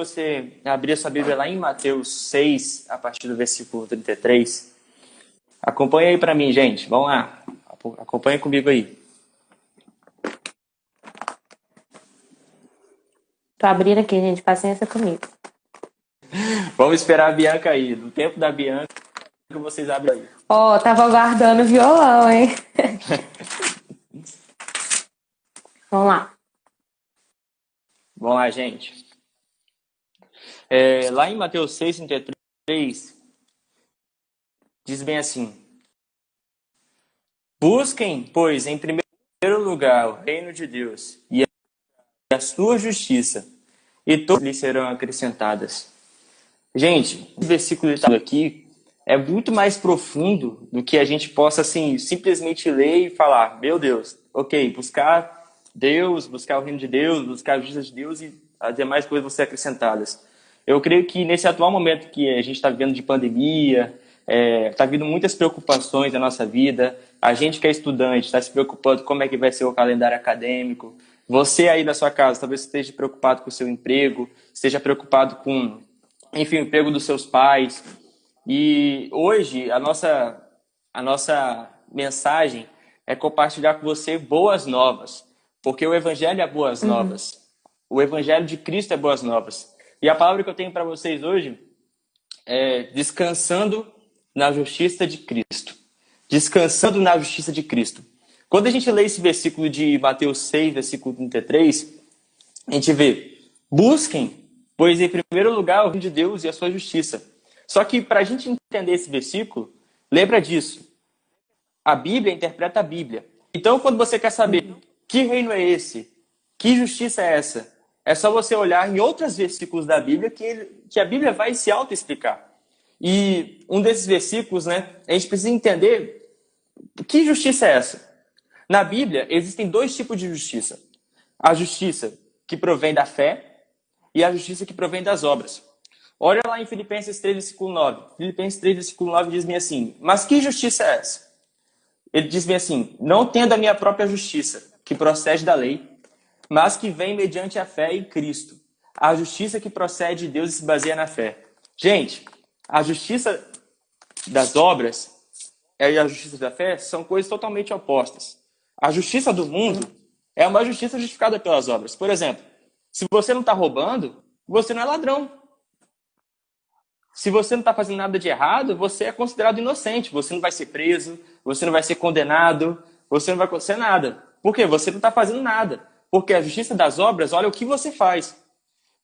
você abrir a sua Bíblia lá em Mateus 6, a partir do versículo 33. Acompanha aí para mim, gente. Vamos lá. Acompanha comigo aí. Tô abrindo aqui, gente. Paciência comigo. Vamos esperar a Bianca aí. No tempo da Bianca, vocês abrem aí. Ó, tava guardando o violão, hein? Vamos lá. Vamos lá, gente. Lá em Mateus 6, 33, diz bem assim: busquem, pois, em primeiro lugar o reino de Deus e a sua justiça, e todas lhes serão acrescentadas. Gente, o versículo aqui é muito mais profundo do que a gente possa assim, simplesmente ler e falar, meu Deus, ok, buscar Deus, buscar o reino de Deus, buscar a justiça de Deus e as demais coisas vão ser acrescentadas. Eu creio que nesse atual momento que a gente está vivendo de pandemia, está vindo muitas preocupações na nossa vida, a gente que é estudante está se preocupando como é que vai ser o calendário acadêmico, você aí da sua casa talvez esteja preocupado com o seu emprego, esteja preocupado com, enfim, o emprego dos seus pais. E hoje a nossa mensagem é compartilhar com você boas novas, porque o Evangelho é boas novas. O Evangelho de Cristo é boas novas. E a palavra que eu tenho para vocês hoje é descansando na justiça de Cristo. Descansando na justiça de Cristo. Quando a gente lê esse versículo de Mateus 6, versículo 33, a gente vê, busquem, pois em primeiro lugar o reino de Deus e a sua justiça. Só que para a gente entender esse versículo, lembra disso. A Bíblia interpreta a Bíblia. Então, quando você quer saber que reino é esse, que justiça é essa, é só você olhar em outros versículos da Bíblia que a Bíblia vai se auto-explicar. E um desses versículos, né, a gente precisa entender que justiça é essa. Na Bíblia, existem dois tipos de justiça. A justiça que provém da fé e a justiça que provém das obras. Olha lá em Filipenses 3, versículo 9. Filipenses 3, versículo 9 diz-me assim, mas que justiça é essa? Ele diz-me assim, não tendo a minha própria justiça, que procede da lei, mas que vem mediante a fé em Cristo. A justiça que procede de Deus e se baseia na fé. Gente, a justiça das obras e a justiça da fé são coisas totalmente opostas. A justiça do mundo é uma justiça justificada pelas obras. Por exemplo, se você não está roubando, você não é ladrão. Se você não está fazendo nada de errado, você é considerado inocente. Você não vai ser preso, você não vai ser condenado, você não vai acontecer nada. Por quê? Você não está fazendo nada. Porque a justiça das obras, olha o que você faz.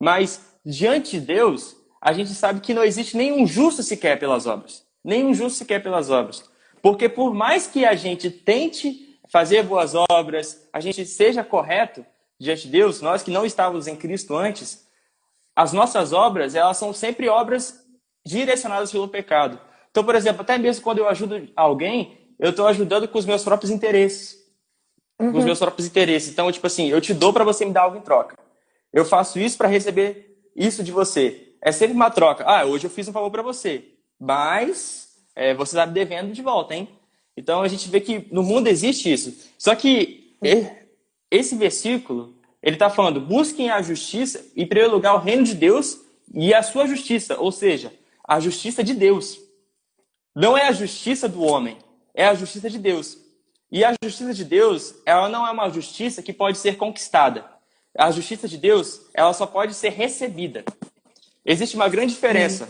Mas, diante de Deus, a gente sabe que não existe nenhum justo sequer pelas obras. Nenhum justo sequer pelas obras. Porque por mais que a gente tente fazer boas obras, a gente seja correto diante de Deus, nós que não estávamos em Cristo antes, as nossas obras, elas são sempre obras direcionadas pelo pecado. Então, por exemplo, até mesmo quando eu ajudo alguém, eu estou ajudando com os meus próprios interesses. Com os meus próprios interesses. Então, tipo assim, eu te dou para você me dar algo em troca. Eu faço isso para receber isso de você. É sempre uma troca. Ah, hoje eu fiz um favor para você, mas você está me devendo de volta, hein? Então, a gente vê que no mundo existe isso. Só que esse versículo, ele está falando, busquem a justiça, em primeiro lugar, o reino de Deus e a sua justiça. Ou seja, a justiça de Deus. Não é a justiça do homem, é a justiça de Deus. E a justiça de Deus, ela não é uma justiça que pode ser conquistada. A justiça de Deus, ela só pode ser recebida. Existe uma grande diferença.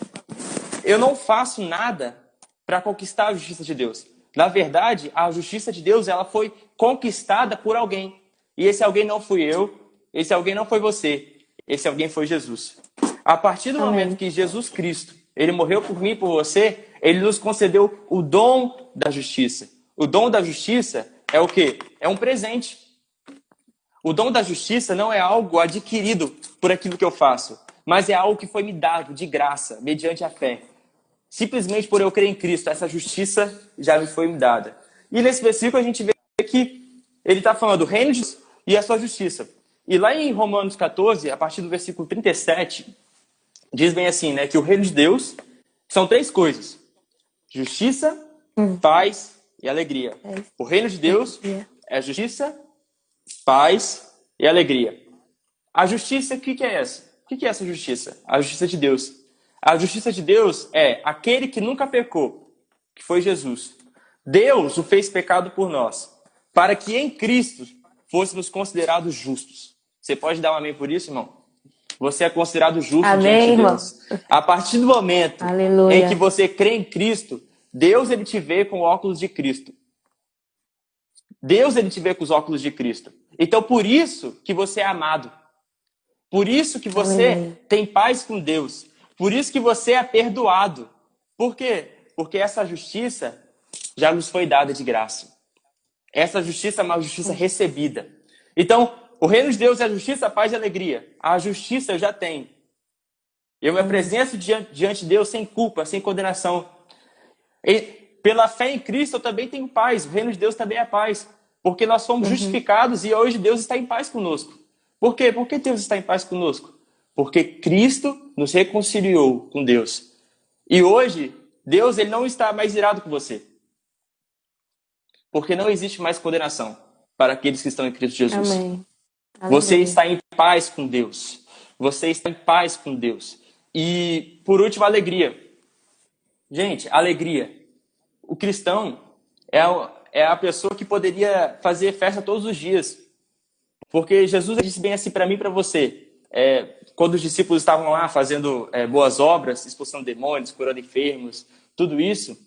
Eu não faço nada para conquistar a justiça de Deus. Na verdade, a justiça de Deus, ela foi conquistada por alguém. E esse alguém não fui eu, esse alguém não foi você, esse alguém foi Jesus. A partir do momento que Jesus Cristo, ele morreu por mim e por você, ele nos concedeu o dom da justiça. O dom da justiça é o quê? É um presente. O dom da justiça não é algo adquirido por aquilo que eu faço, mas é algo que foi me dado de graça, mediante a fé. Simplesmente por eu crer em Cristo, essa justiça já me foi me dada. E nesse versículo a gente vê que ele está falando do reino de Deus e a sua justiça. E lá em Romanos 14, a partir do versículo 37, diz bem assim, né, que o reino de Deus são três coisas: justiça, paz e alegria. O reino de Deus é justiça, paz e alegria. A justiça, o que é essa? O que é essa justiça? A justiça de Deus. A justiça de Deus é aquele que nunca pecou, que foi Jesus. Deus o fez pecado por nós, para que em Cristo fôssemos considerados justos. Você pode dar um amém por isso, irmão? Você é considerado justo Amém, diante de irmão. Deus. A partir do momento Aleluia. em que você crê em Cristo, Deus ele te vê com óculos de Cristo. Deus ele te vê com os óculos de Cristo. Então, por isso que você é amado. Por isso que você Aleluia. tem paz com Deus. Por isso que você é perdoado. Por quê? Porque essa justiça já nos foi dada de graça. Essa justiça é uma justiça recebida. Então, o reino de Deus é a justiça, a paz e a alegria. A justiça eu já tenho. Eu me apresento diante de Deus sem culpa, sem condenação. E pela fé em Cristo eu também tenho paz. O reino de Deus também é paz. Porque nós fomos justificados e hoje Deus está em paz conosco. Por quê? Por que Deus está em paz conosco? Porque Cristo nos reconciliou com Deus. E hoje, Deus ele não está mais irado com você. Porque não existe mais condenação para aqueles que estão em Cristo Jesus. Amém. Você Aleluia. está em paz com Deus. Você está em paz com Deus. E, por último, alegria. Gente, alegria. O cristão é a pessoa que poderia fazer festa todos os dias. Porque Jesus disse bem assim para mim e para você. Quando os discípulos estavam lá fazendo boas obras, expulsando demônios, curando enfermos, tudo isso, o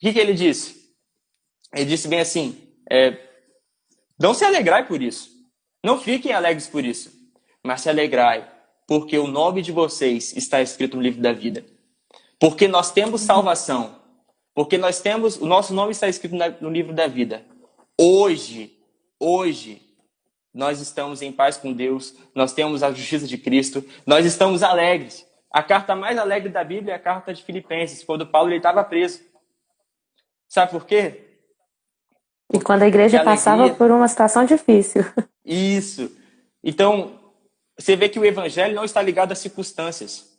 que ele disse? Ele disse bem assim, não se alegrai por isso. Não fiquem alegres por isso. Mas se alegrai, porque o nome de vocês está escrito no livro da vida. Porque nós temos salvação. Porque o nosso nome está escrito no livro da vida. Hoje, nós estamos em paz com Deus. Nós temos a justiça de Cristo. Nós estamos alegres. A carta mais alegre da Bíblia é a carta de Filipenses, quando Paulo estava preso. Sabe por quê? E quando a igreja passava por uma situação difícil. Isso. Então, você vê que o evangelho não está ligado às circunstâncias.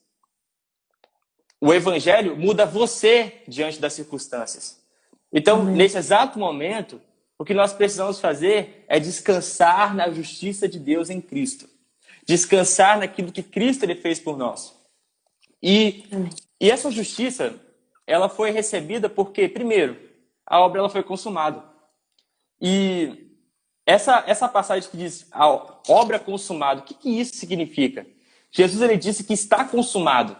O evangelho muda você diante das circunstâncias. Então, nesse exato momento, o que nós precisamos fazer é descansar na justiça de Deus em Cristo. Descansar naquilo que Cristo ele fez por nós. E essa justiça, ela foi recebida porque, primeiro, a obra ela foi consumada. E essa passagem que diz a obra consumada, o que isso significa? Jesus ele disse que está consumado.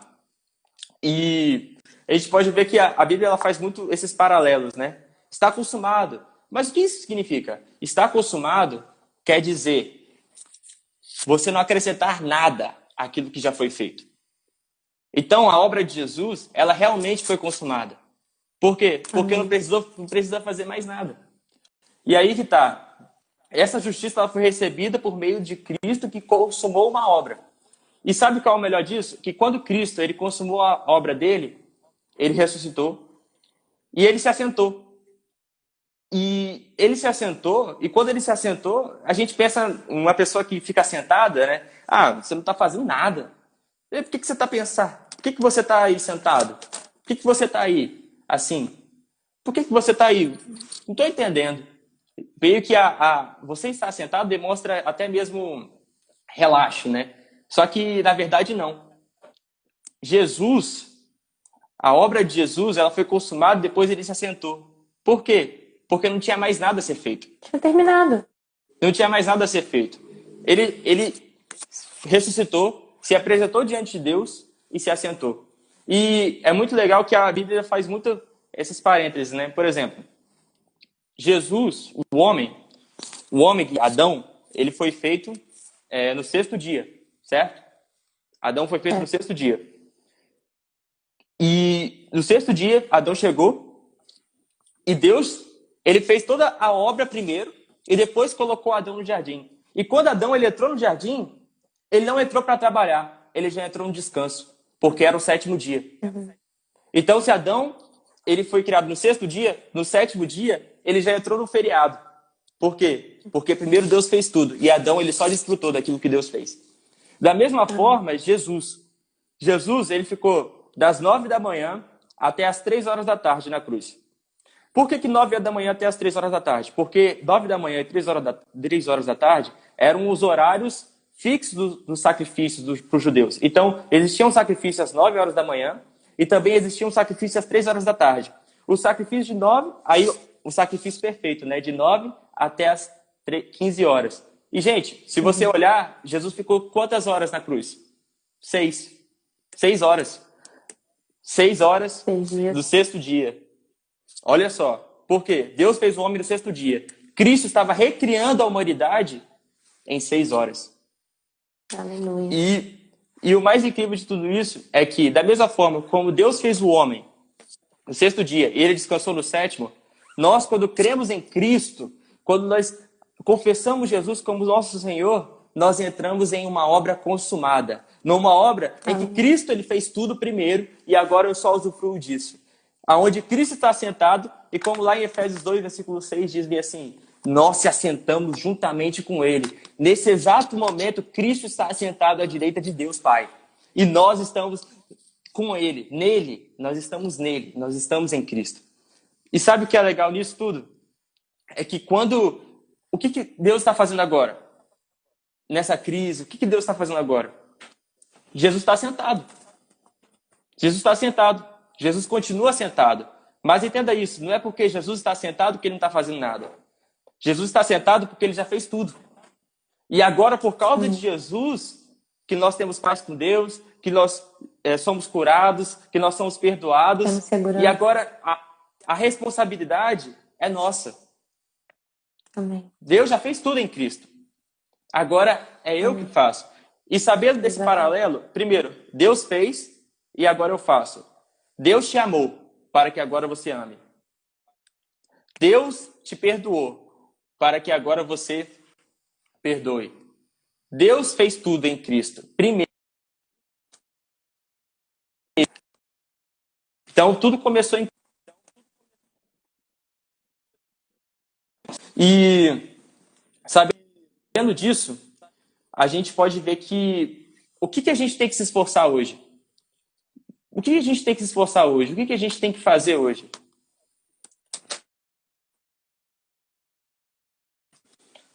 E a gente pode ver que a Bíblia ela faz muito esses paralelos, né? Está consumado. Mas o que isso significa? Está consumado quer dizer você não acrescentar nada àquilo que já foi feito. Então, a obra de Jesus, ela realmente foi consumada. Por quê? Porque não precisa fazer mais nada. E aí que tá. Essa justiça ela foi recebida por meio de Cristo que consumou uma obra. E sabe qual é o melhor disso? Que quando Cristo ele consumou a obra dele, ele ressuscitou e ele se assentou. E ele se assentou, e quando ele se assentou, a gente pensa, uma pessoa que fica sentada, né? Ah, você não está fazendo nada. E por que você está pensando? Por que você está aí sentado? Por que você está aí assim? Por que você está aí? Não estou entendendo. Veio que você estar sentado demonstra até mesmo relaxo, né? Só que, na verdade, não. Jesus, a obra de Jesus, ela foi consumada depois ele se assentou. Por quê? Porque não tinha mais nada a ser feito. Tinha terminado. Não tinha mais nada a ser feito. Ele ressuscitou, se apresentou diante de Deus e se assentou. E é muito legal que a Bíblia faz muito esses parênteses, né? Por exemplo, Jesus, o homem, Adão, ele foi feito no sexto dia, certo? Adão foi feito no sexto dia. E no sexto dia, Adão chegou e Deus, ele fez toda a obra primeiro e depois colocou Adão no jardim. E quando Adão ele entrou no jardim, ele não entrou para trabalhar, ele já entrou no descanso, porque era o sétimo dia. Então, se Adão ele foi criado no sexto dia, no sétimo dia, ele já entrou no feriado. Por quê? Porque primeiro Deus fez tudo e Adão ele só desfrutou daquilo que Deus fez. Da mesma forma, Jesus, ele ficou das 9 da manhã até as 3 horas da tarde na cruz. Por que 9 da manhã até as 3 horas da tarde? Porque 9 da manhã e 3 horas da tarde eram os horários fixo dos sacrifícios para os judeus. Então, existia um sacrifício às 9 horas da manhã e também existia um sacrifício às 3 horas da tarde. O sacrifício de 9, aí o sacrifício perfeito, né? De 9 até as 15 horas. E, gente, se você olhar, Jesus ficou quantas horas na cruz? 6. 6 horas. 6 horas do sexto dia. Olha só. Por quê? Deus fez o homem no sexto dia. Cristo estava recriando a humanidade em 6 horas. Aleluia. E o mais incrível de tudo isso é que, da mesma forma como Deus fez o homem no sexto dia e ele descansou no sétimo, nós, quando cremos em Cristo, quando nós confessamos Jesus como nosso Senhor, nós entramos em uma obra consumada. Numa obra em que Cristo ele fez tudo primeiro e agora eu só usufruo disso. Aonde Cristo está assentado, e como lá em Efésios 2, versículo 6, diz bem assim: nós se assentamos juntamente com Ele. Nesse exato momento, Cristo está assentado à direita de Deus Pai. E nós estamos com Ele, nele, nós estamos nele, nós estamos em Cristo. E sabe o que é legal nisso tudo? É que o que Deus está fazendo agora? Nessa crise, o que Deus está fazendo agora? Jesus está sentado. Jesus está sentado. Jesus continua sentado. Mas entenda isso, não é porque Jesus está sentado que ele não está fazendo nada. Jesus está sentado porque ele já fez tudo. E agora, por causa de Jesus, que nós temos paz com Deus, que nós somos curados, que nós somos perdoados. E agora a responsabilidade é nossa. Amém. Deus já fez tudo em Cristo. Agora é eu que faço. E sabendo desse paralelo, primeiro, Deus fez e agora eu faço. Deus te amou para que agora você ame. Deus te perdoou para que agora você perdoe. Deus fez tudo em Cristo. Primeiro. Então, tudo começou em... E, sabendo disso, a gente pode ver que... O que a gente tem que se esforçar hoje? O que a gente tem que se esforçar hoje? O que a gente tem que fazer hoje?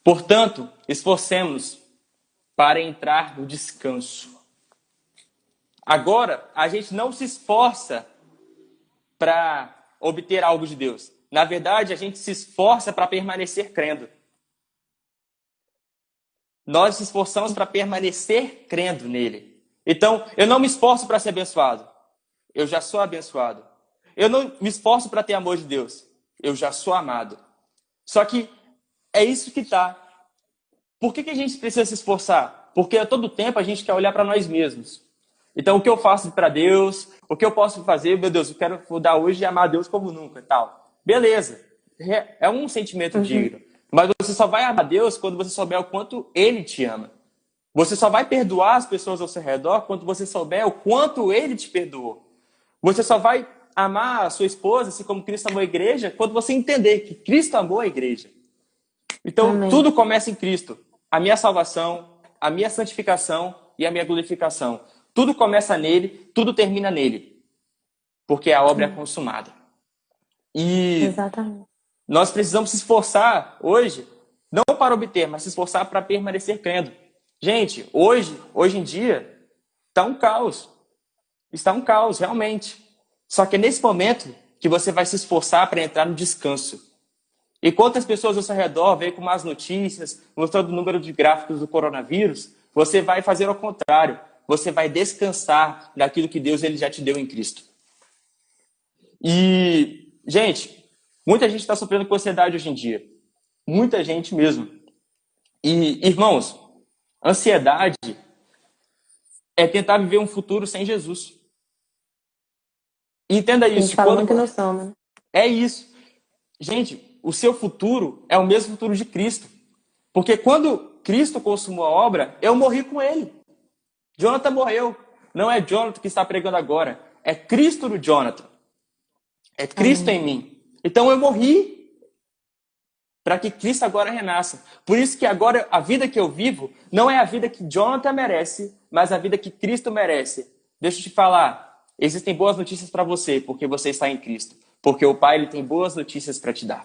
Portanto, esforcemos para entrar no descanso. Agora, a gente não se esforça para obter algo de Deus. Na verdade, a gente se esforça para permanecer crendo. Nós nos esforçamos para permanecer crendo nele. Então, eu não me esforço para ser abençoado. Eu já sou abençoado. Eu não me esforço para ter amor de Deus. Eu já sou amado. Só que é isso que tá. Por que a gente precisa se esforçar? Porque a todo tempo a gente quer olhar para nós mesmos. Então, o que eu faço para Deus? O que eu posso fazer? Meu Deus, eu quero mudar hoje e amar Deus como nunca e tal. Beleza. É um sentimento digno. Mas você só vai amar Deus quando você souber o quanto Ele te ama. Você só vai perdoar as pessoas ao seu redor quando você souber o quanto Ele te perdoou. Você só vai amar a sua esposa, assim como Cristo amou a igreja, quando você entender que Cristo amou a igreja. Então, tudo começa em Cristo. A minha salvação, a minha santificação e a minha glorificação. Tudo começa nele, tudo termina nele. Porque a obra é consumada. E Exatamente. Nós precisamos se esforçar hoje, não para obter, mas se esforçar para permanecer crendo. Gente, hoje em dia, está um caos. Está um caos, realmente. Só que é nesse momento que você vai se esforçar para entrar no descanso. E quantas pessoas ao seu redor veem com más notícias, mostrando o número de gráficos do coronavírus, você vai fazer ao contrário. Você vai descansar daquilo que Deus ele já te deu em Cristo. E, gente, muita gente está sofrendo com ansiedade hoje em dia. Muita gente mesmo. E, irmãos, ansiedade é tentar viver um futuro sem Jesus. Entenda isso. A gente fala muito noção, né? É isso. Gente, o seu futuro é o mesmo futuro de Cristo. Porque quando Cristo consumou a obra, eu morri com ele. Jonathan morreu. Não é Jonathan que está pregando agora. É Cristo no Jonathan. É Cristo em mim. Então eu morri para que Cristo agora renasça. Por isso que agora a vida que eu vivo não é a vida que Jonathan merece, mas a vida que Cristo merece. Deixa eu te falar. Existem boas notícias para você, porque você está em Cristo. Porque o Pai ele tem boas notícias para te dar.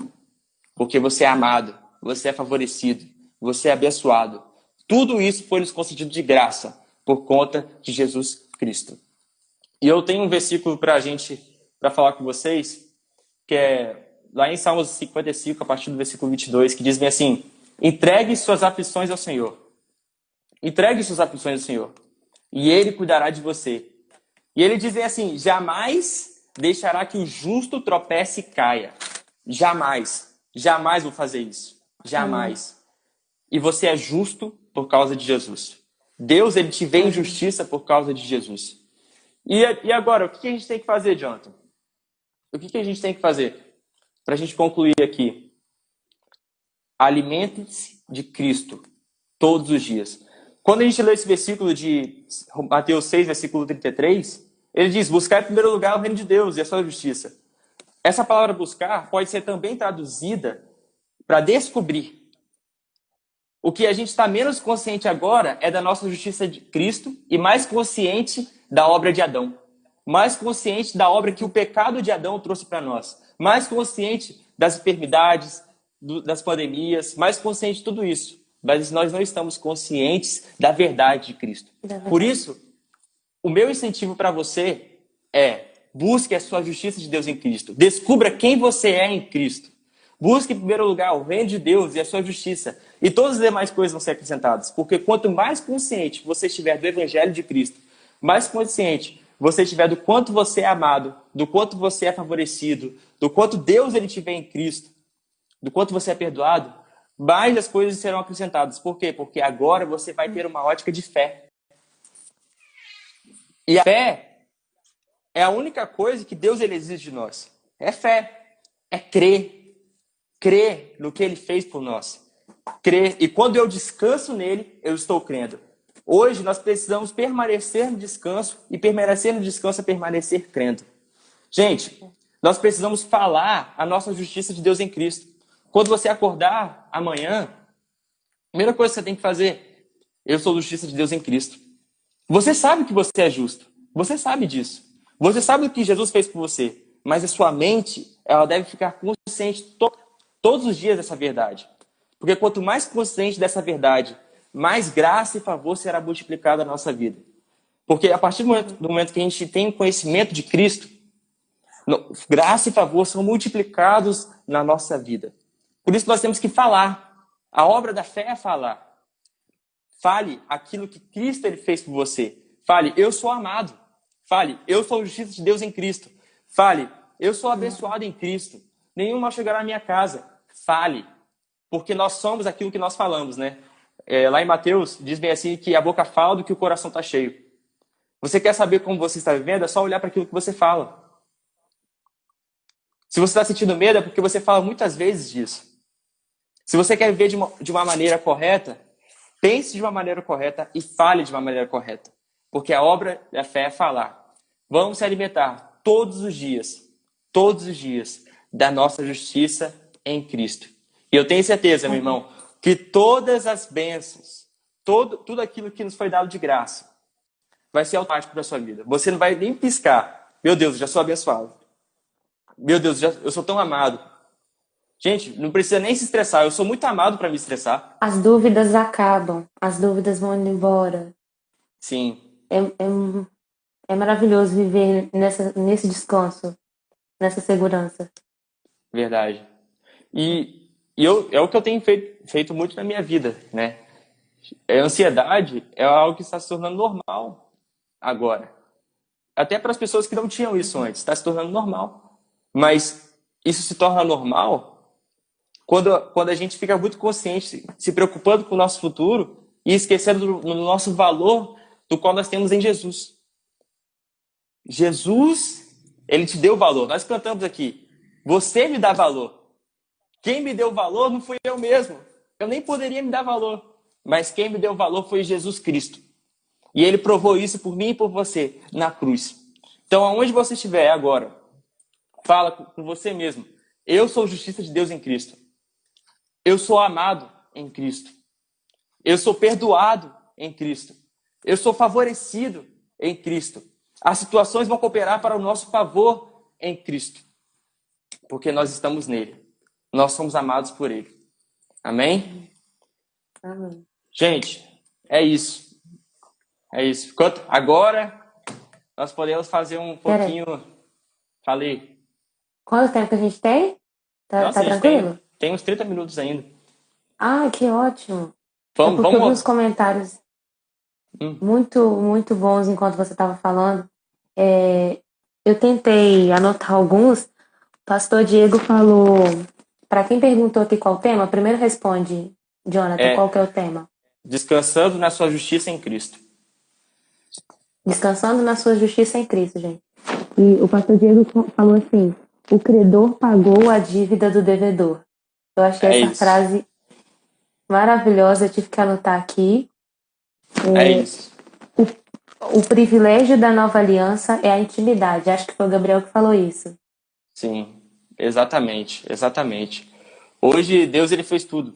Porque você é amado, você é favorecido, você é abençoado. Tudo isso foi nos concedido de graça, por conta de Jesus Cristo. E eu tenho um versículo para falar com vocês, que é lá em Salmos 55, a partir do versículo 22, que diz bem assim: entregue suas aflições ao Senhor. Entregue suas aflições ao Senhor, e Ele cuidará de você. E ele diz bem assim: jamais deixará que o justo tropece e caia. Jamais. Jamais vou fazer isso. Jamais. E você é justo por causa de Jesus. Deus, ele te vê em justiça por causa de Jesus. E agora, o que a gente tem que fazer, Jonathan? O que a gente tem que fazer? Para a gente concluir aqui. Alimente-se de Cristo todos os dias. Quando a gente lê esse versículo de Mateus 6, versículo 33, ele diz: buscar em primeiro lugar o reino de Deus e a sua justiça. Essa palavra buscar pode ser também traduzida para descobrir. O que a gente está menos consciente agora é da nossa justiça de Cristo e mais consciente da obra de Adão. Mais consciente da obra que o pecado de Adão trouxe para nós. Mais consciente das enfermidades, das pandemias, mais consciente de tudo isso. Mas nós não estamos conscientes da verdade de Cristo. Por isso, o meu incentivo para você é: busque a sua justiça de Deus em Cristo. Descubra quem você é em Cristo. Busque em primeiro lugar o reino de Deus e a sua justiça. E todas as demais coisas vão ser acrescentadas. Porque quanto mais consciente você estiver do evangelho de Cristo, mais consciente você estiver do quanto você é amado, do quanto você é favorecido, do quanto Deus ele te vê em Cristo, do quanto você é perdoado, mais as coisas serão acrescentadas. Por quê? Porque agora você vai ter uma ótica de fé. E a fé é a única coisa que Deus ele exige de nós. É fé. É crer. Crer no que ele fez por nós. Crer. E quando eu descanso nele, eu estou crendo. Hoje nós precisamos permanecer no descanso, e permanecer no descanso é permanecer crendo. Gente, nós precisamos falar a nossa justiça de Deus em Cristo. Quando você acordar amanhã, a primeira coisa que você tem que fazer: eu sou justiça de Deus em Cristo. Você sabe que você é justo. Você sabe disso. Você sabe o que Jesus fez por você. Mas a sua mente, ela deve ficar consciente todos os dias dessa verdade. Porque quanto mais consciente dessa verdade, mais graça e favor será multiplicado na nossa vida. Porque a partir do momento que a gente tem o conhecimento de Cristo, graça e favor são multiplicados na nossa vida. Por isso nós temos que falar. A obra da fé é falar. Fale aquilo que Cristo ele fez por você. Fale: eu sou amado. Fale: eu sou a justiça de Deus em Cristo. Fale: eu sou abençoado em Cristo. Nenhum mal chegará à minha casa. Fale. Porque nós somos aquilo que nós falamos, né? Lá em Mateus, diz bem assim que a boca fala do que o coração está cheio. Você quer saber como você está vivendo? É só olhar para aquilo que você fala. Se você está sentindo medo, é porque você fala muitas vezes disso. Se você quer viver de uma maneira correta, pense de uma maneira correta e fale de uma maneira correta. Porque a obra da fé é falar. Vamos se alimentar todos os dias, da nossa justiça em Cristo. E eu tenho certeza, meu irmão, que todas as bênçãos, tudo aquilo que nos foi dado de graça, vai ser automático para a sua vida. Você não vai nem piscar. Meu Deus, eu já sou abençoado. Meu Deus, eu sou tão amado. Gente, não precisa nem se estressar. Eu sou muito amado para me estressar. As dúvidas acabam, as dúvidas vão indo embora. Sim. É maravilhoso viver nesse descanso, nessa segurança. Verdade. E é o que eu tenho feito muito na minha vida, né? A ansiedade é algo que está se tornando normal agora. Até para as pessoas que não tinham isso antes, está se tornando normal. Mas isso se torna normal quando a gente fica muito consciente, se preocupando com o nosso futuro e esquecendo do nosso valor do qual nós temos em Jesus. Jesus, ele te deu valor. Nós cantamos aqui: você me dá valor. Quem me deu valor não fui eu mesmo. Eu nem poderia me dar valor. Mas quem me deu valor foi Jesus Cristo. E ele provou isso por mim e por você na cruz. Então, aonde você estiver agora, fala com você mesmo: eu sou justiça de Deus em Cristo. Eu sou amado em Cristo. Eu sou perdoado em Cristo. Eu sou favorecido em Cristo. As situações vão cooperar para o nosso favor em Cristo. Porque nós estamos nele. Nós somos amados por ele. Amém? Amém. Gente, É isso. É isso. Agora nós podemos fazer um Peraí. pouquinho. Falei. Quanto tempo que a gente tem? Nossa, Tá a gente tranquilo? tem uns 30 minutos ainda. Ah, que ótimo. É Vamos, porque eu vi uns vamos. comentários Hum, muito, muito bons enquanto você estava falando. É, eu tentei anotar alguns. O pastor Diego falou. Para quem perguntou aqui qual o tema, primeiro responde, Jonathan, qual que é é o tema? descansando na sua justiça em Cristo. Descansando na sua justiça em Cristo, gente. E o pastor Diego falou assim: o credor pagou a dívida do devedor. Eu achei É essa isso. frase maravilhosa, eu tive que anotar aqui. É isso. O privilégio da nova aliança é a intimidade. Acho que foi o Gabriel que falou isso. Sim, exatamente, exatamente. Hoje Deus ele fez tudo.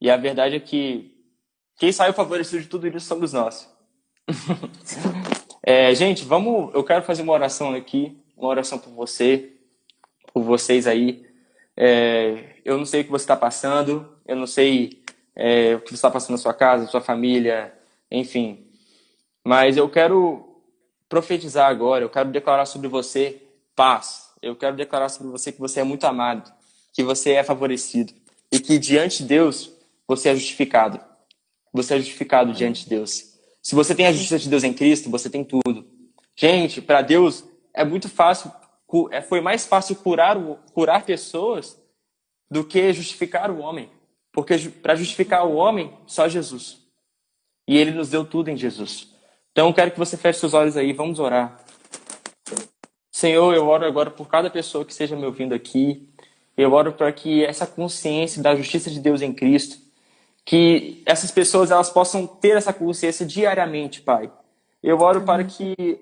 E a verdade é que quem saiu favorecido de tudo isso somos nós. Gente, vamos. Eu quero fazer uma oração aqui, uma oração por você, por vocês aí. Eu não sei o que você está passando, eu não sei o que você está passando na sua casa, na sua família, enfim. Mas eu quero profetizar agora, eu quero declarar sobre você paz. Eu quero declarar sobre você que você é muito amado, que você é favorecido e que diante de Deus você é justificado. Você é justificado diante de Deus. Se você tem a justiça de Deus em Cristo, você tem tudo. Gente, para Deus é muito fácil, foi mais fácil curar pessoas do que justificar o homem. Porque para justificar o homem, só Jesus. E ele nos deu tudo em Jesus. Então eu quero que você feche seus olhos aí, vamos orar. Senhor, eu oro agora por cada pessoa que esteja me ouvindo aqui. Eu oro para que essa consciência da justiça de Deus em Cristo, que essas pessoas elas possam ter essa consciência diariamente, Pai. Eu oro para que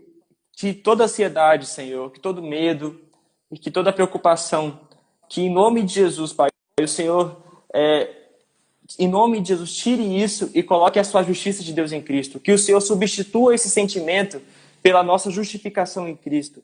toda ansiedade, Senhor, que todo medo e que toda preocupação, que em nome de Jesus, Pai, o Senhor, em nome de Jesus, tire isso e coloque a sua justiça de Deus em Cristo. Que o Senhor substitua esse sentimento pela nossa justificação em Cristo.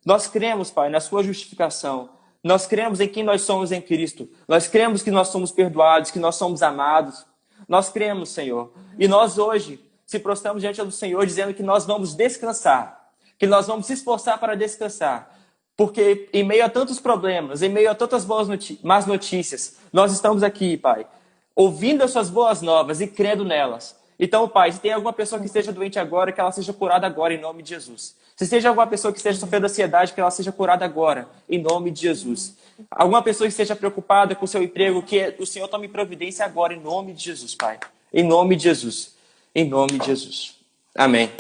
Nós cremos, Pai, na sua justificação. Nós cremos em quem nós somos em Cristo. Nós cremos que nós somos perdoados, que nós somos amados. Nós cremos, Senhor. E nós hoje se prostramos diante do Senhor dizendo que nós vamos descansar, que nós vamos se esforçar para descansar. Porque em meio a tantos problemas, em meio a tantas más notícias, nós estamos aqui, Pai, ouvindo as suas boas novas e crendo nelas. Então, Pai, se tem alguma pessoa que esteja doente agora, que ela seja curada agora, em nome de Jesus. Se seja alguma pessoa que esteja sofrendo ansiedade, que ela seja curada agora, em nome de Jesus. Alguma pessoa que esteja preocupada com o seu emprego, que o Senhor tome providência agora, em nome de Jesus, Pai. Em nome de Jesus. Em nome de Jesus. Amém.